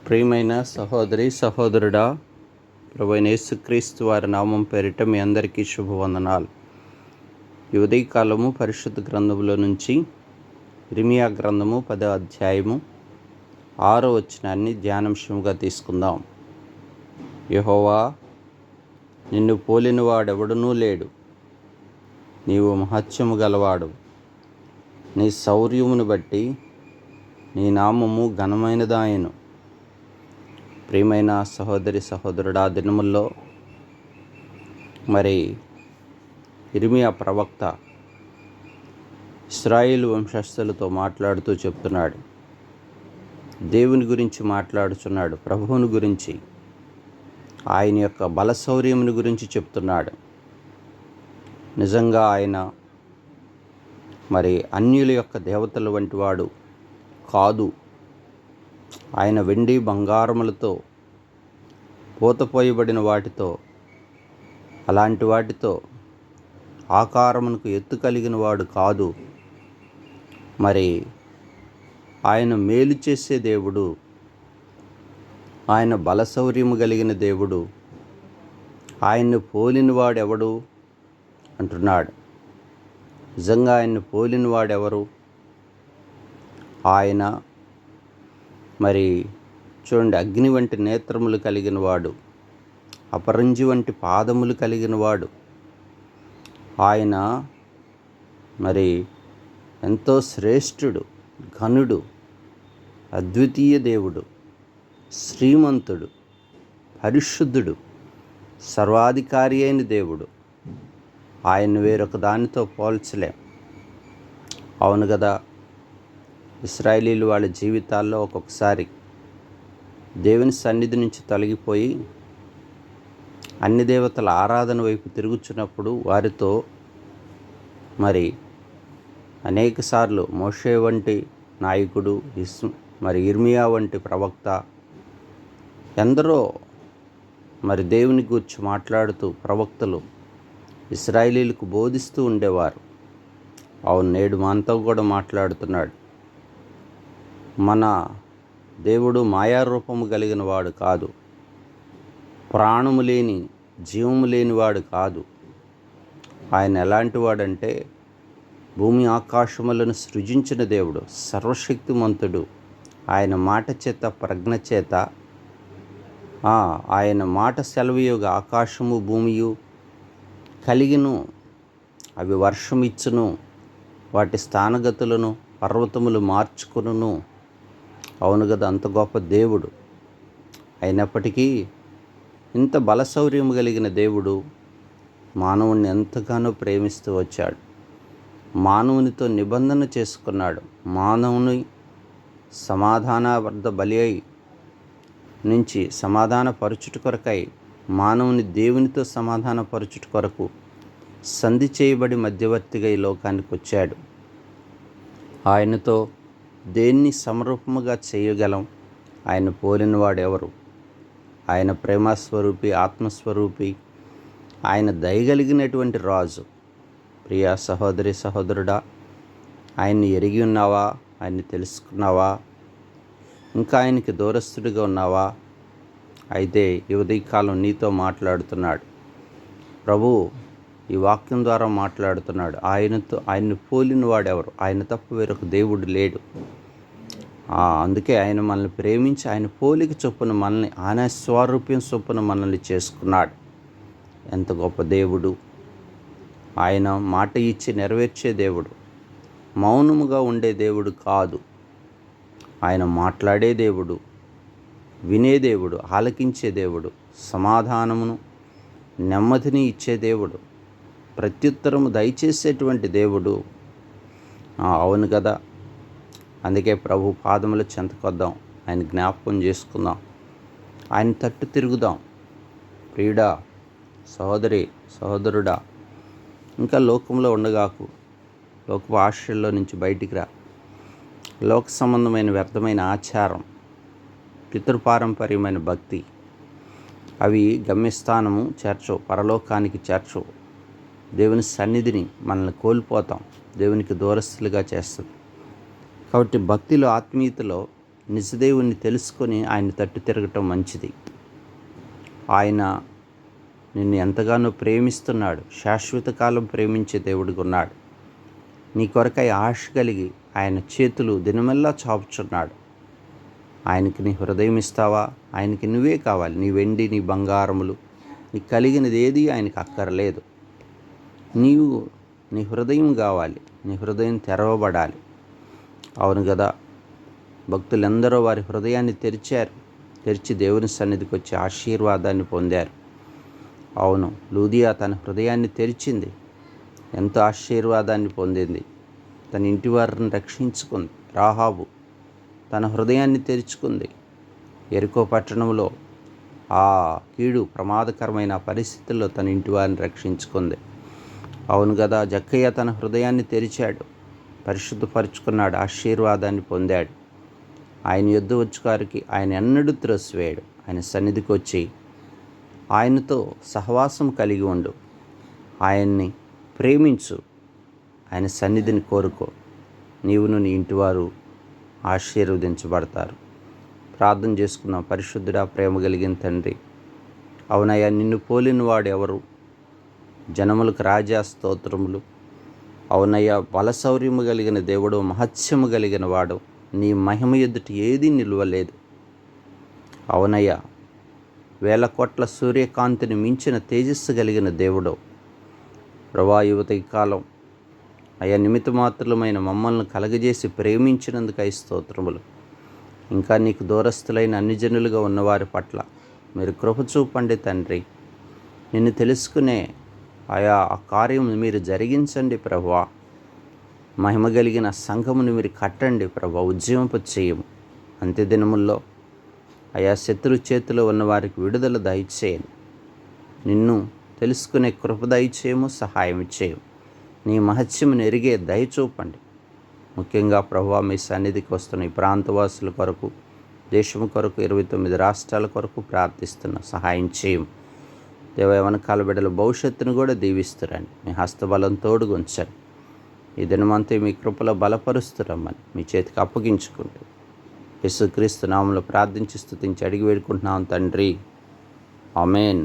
ప్రియమైన సహోదరి సహోదరుడా, ప్రభువైన యేసుక్రీస్తు వారి నామం పేరిట మీ అందరికీ శుభవందనాలు. ఈ ఉదయకాలము పరిశుద్ధ గ్రంథములో నుంచి ఇర్మీయా గ్రంథము 10వ అధ్యాయము 6వ వచనాన్ని ధ్యానాంశముగా తీసుకుందాం. యెహోవా, నిన్ను పోలిన వాడెవడునూ లేడు. నీవు మహత్యము గలవాడు. నీ శౌర్యమును బట్టి నీ నామము ఘనమైనదాయెను. ప్రియమైన సహోదరి సహోదరుడా, దినముల్లో ఇర్మీయా ప్రవక్త ఇశ్రాయేలు వంశస్థులతో మాట్లాడుతూ చెప్తున్నాడు. దేవుని గురించి మాట్లాడుచున్నాడు. ప్రభువుని గురించి, ఆయన యొక్క బలశౌర్యముని గురించి చెప్తున్నాడు. నిజంగా ఆయన అన్యుల యొక్క దేవతల వంటి వాడు కాదు. ఆయన వెండి బంగారములతో పోతపోయబడిన వాటితో, అలాంటి వాటితో ఆకారమునకు ఎత్తు కలిగిన వాడు కాదు. ఆయన మేలు చేసే దేవుడు, ఆయన బలశౌర్యము కలిగిన దేవుడు. ఆయన్ను పోలిన వాడెవడు అంటున్నాడు. నిజంగా ఆయన్ను పోలిన వాడెవరు? ఆయన చూడండి, అగ్ని వంటి నేత్రములు కలిగిన వాడు, అపరంజి వంటి పాదములు కలిగిన వాడు. ఆయన ఎంతో శ్రేష్ఠుడు, ఘనుడు, అద్వితీయ దేవుడు, శ్రీమంతుడు, పరిశుద్ధుడు, సర్వాధికారి అయిన దేవుడు. ఆయన వేరొక దానితో పోల్చలేం. అవును కదా. ఇశ్రాయేలీలు వాళ్ళ జీవితాల్లో ఒక్కొక్కసారి దేవుని సన్నిధి నుంచి తొలగిపోయి అన్ని దేవతల ఆరాధన వైపు తిరుగుచున్నప్పుడు వారితో అనేకసార్లు మోషే వంటి నాయకుడు, ఇర్మీయా వంటి ప్రవక్త, ఎందరో దేవుని గురించి మాట్లాడుతూ ప్రవక్తలు ఇశ్రాయేలీలకు బోధిస్తూ ఉండేవారు. అవును, నేడు మనతో కూడా మాట్లాడుతున్నాడు. మన దేవుడు మాయారూపము కలిగిన వాడు కాదు. ప్రాణము లేని, జీవము లేని వాడు కాదు. ఆయన ఎలాంటి వాడంటే భూమి ఆకాశములను సృజించిన దేవుడు, సర్వశక్తిమంతుడు. ఆయన మాట చేత, ప్రజ్ఞ చేత, ఆయన మాట సెలవుయోగ ఆకాశము భూమియు కలిగిను. అవి వర్షమిచ్చును, వాటి స్థానగతులను పర్వతములు మార్చుకును. అవును కదా, అంత గొప్ప దేవుడు. అయినప్పటికీ ఇంత బలశౌర్యము కలిగిన దేవుడు మానవుణ్ణి ఎంతగానో ప్రేమిస్తూ వచ్చాడు. మానవునితో నిబంధన చేసుకున్నాడు. మానవుని సమాధానార్థ బలి నుంచి సమాధానపరచుట కొరకై, మానవుని దేవునితో సమాధానపరచుట కొరకు సంధి చేయబడి మధ్యవర్తిగా ఈ లోకానికి వచ్చాడు. ఆయనతో దేన్ని సమరూపముగా చేయగలం? ఆయన పోలిన వాడెవరు? ఆయన ప్రేమస్వరూపి, ఆత్మస్వరూపి, ఆయన దయగలిగినటువంటి రాజు. ప్రియ సహోదరి సహోదరుడా, ఆయన్ని ఎరిగి ఉన్నావా? ఆయన్ని తెలుసుకున్నావా? ఇంకా ఆయనకి దూరస్తుడిగా ఉన్నావా? అయితే ఈ ఉదయకాలం నీతో మాట్లాడుతున్నాడు ప్రభు. ఈ వాక్యం ద్వారా మాట్లాడుతున్నాడు. ఆయన్ని పోలిన వాడెవరు? ఆయన తప్ప వేరొక దేవుడు లేడు. అందుకే ఆయన మనల్ని ప్రేమించి ఆయన పోలిక చొప్పున మనల్ని, ఆయన స్వరూప్యం చొప్పున మనల్ని చేసుకున్నాడు. ఎంత గొప్ప దేవుడు! ఆయన మాట ఇచ్చి నెరవేర్చే దేవుడు. మౌనముగా ఉండే దేవుడు కాదు. ఆయన మాట్లాడే దేవుడు, వినే దేవుడు, ఆలకించే దేవుడు, సమాధానమును, నెమ్మదిని ఇచ్చే దేవుడు, ప్రత్యుత్తరము దయచేసేటువంటి దేవుడు. అవును కదా. అందుకే ప్రభు పాదముల చెంతకొద్దాం, ఆయన జ్ఞాపకం చేసుకుందాం, ఆయన తట్టు తిరుగుదాం. ప్రియుడా, సహోదరి సహోదరుడా, ఇంకా లోకంలో ఉండగాకు. లోకపు ఆశ్రయంలో నుంచి బయటికి రా. లోక సంబంధమైన వ్యర్థమైన ఆచారం, పితృపారంపర్యమైన భక్తి, అవి గమ్యస్థానము చేర్చవు, పరలోకానికి చేర్చవు. దేవుని సన్నిధిని మనల్ని కోల్పోతాం, దేవునికి దూరస్తులుగా చేస్తుంది. కాబట్టి భక్తిలో, ఆత్మీయతలో నిజదేవుణ్ణి తెలుసుకొని ఆయన తట్టు తిరగటం మంచిది. ఆయన నిన్ను ఎంతగానో ప్రేమిస్తున్నాడు. శాశ్వత కాలం ప్రేమించే దేవుడిగా ఉన్నాడు. నీ కొరకై ఆశ కలిగి ఆయన చేతులు దినమెల్లా చాపుచున్నాడు. ఆయనకి నీ హృదయం ఇస్తావా? ఆయనకి నువ్వే కావాలి. నీ వెండి, నీ బంగారములు, నీకు కలిగినది ఏది ఆయనకు అక్కర్లేదు. నీవు నీ హృదయం కావాలి. నీ హృదయం తెరవబడాలి. అవును కదా, భక్తులందరూ వారి హృదయాన్ని తెరిచి దేవుని సన్నిధికి వచ్చి ఆశీర్వాదాన్ని పొందారు. అవును, లూదియా తన హృదయాన్ని తెరిచింది, ఎంతో ఆశీర్వాదాన్ని పొందింది. తన ఇంటి వారిని రక్షించుకుంది. రాహాబు తన హృదయాన్ని తెరుచుకుంది. యెరికో పట్టణంలో ఆ కీడు ప్రమాదకరమైన పరిస్థితుల్లో తన ఇంటి వారిని రక్షించుకుంది. అవును కదా, జక్కయ్య తన హృదయాన్ని తెరిచాడు, పరిశుద్ధపరుచుకున్నాడు, ఆశీర్వాదాన్ని పొందాడు. ఆయన యొద్ద వచ్చుకారికి ఆయన ఎన్నడూ త్రోసివేయడు. ఆయన సన్నిధికి వచ్చి ఆయనతో సహవాసం కలిగి ఉండు, ఆయన్ని ప్రేమించు, ఆయన సన్నిధిని కోరుకో. నీవును నీ ఇంటివారు ఆశీర్వదించబడతారు. ప్రార్థన చేసుకున్నాం. పరిశుద్ధుడా, ప్రేమ కలిగిన తండ్రి, అవునయ్యా, నిన్ను పోలిన వాడు ఎవరు? జనములకు రాజా, స్తోత్రములు. అవునయ్యా, బలశౌర్యము కలిగిన దేవుడు, మహత్యము కలిగిన వాడు, నీ మహిమ ఎదుట ఏదీ నిలువలేదు. అవునయ్యా, 1000 కోట్ల సూర్యకాంతిని మించిన తేజస్సు కలిగిన దేవుడు. ప్రభా, యువతకి కాలం అయ్యా నిమిత్త మాత్రమైన మమ్మల్ని కలగజేసి ప్రేమించినందుకై స్తోత్రములు. ఇంకా నీకు దూరస్తులైన అన్ని జనులుగా ఉన్నవారి పట్ల మీరు కృప చూపండి తండ్రి. నిన్ను తెలుసుకునే ఆ కార్యం మీరు జరిగించండి ప్రభువా. మహిమ కలిగిన సంఘమును మీరు కట్టండి ప్రభా, ఉజ్జీవింప చేయము. అంత్య దినముల్లో శత్రు చేతిలో ఉన్న వారికి విడుదల దయచేయండి. నిన్ను తెలుసుకునే కృప దయచేయము, సహాయం చేయము. నీ మహత్యమును ఎరిగే దయచూపండి. ముఖ్యంగా ప్రభువా, మీ సన్నిధికి వస్తున్న ఈ ప్రాంతవాసుల కొరకు, దేశం కొరకు, 29 రాష్ట్రాల కొరకు ప్రార్థిస్తున్న సహాయం చేయము. యవనకాల బిడ్డల భవిష్యత్తును కూడా దీవిస్తురండి. మీ హస్తబలం తోడుగుంచండి. ఈ దినమంతా మీ కృపలో బలపరుస్తురమ్మని మీ చేతికి అప్పగించుకుంటూ యేసుక్రీస్తు నామములో ప్రార్థించి స్తుతించి అడిగి వేడుకుంటున్నాం తండ్రి. ఆమేన్.